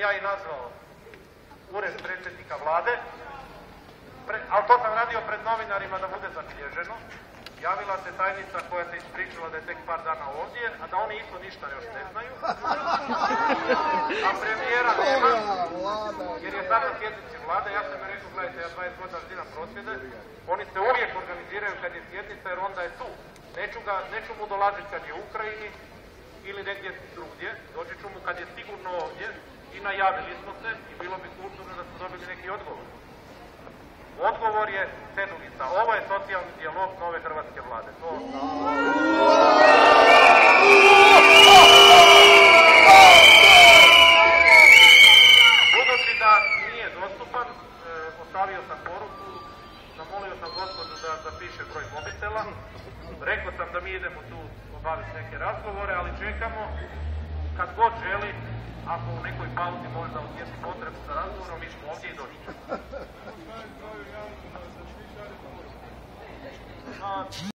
ja i nazvao ured predsjednika vlade, ali to sam radio pred novinarima da bude zabilježeno. Javila se tajnica koja se ispričala da je tek par dana ovdje, a da oni isto ništa još ne znaju. A premijera nema, jer je sad na sjednici vlade. Ja sam mi rekao, gledajte, ja 20 godina ziram prosvjede, oni se uvijek organiziraju kad je sjednica jer onda je tu. Neću mu dolaziti kad je u Ukrajini ili negdje drugdje, doći ću mu kad je sigurno ovdje i najavili smo se i bilo bi kulturno da smo dobili neki odgovor. Odgovor je cedulica. Ovo je socijalni dijalog nove hrvatske vlade. Budući da nije dostupan, ostavio sam poruku, zamolio sam gospođu da zapiše broj mobitela. Rekao sam da mi idemo tu obaviti neke razgovore, ali čekamo kad god želi, ako u nekoj pauzi možda osjeti potrebu za razgovorom, mi smo ovdje i doći ćemo.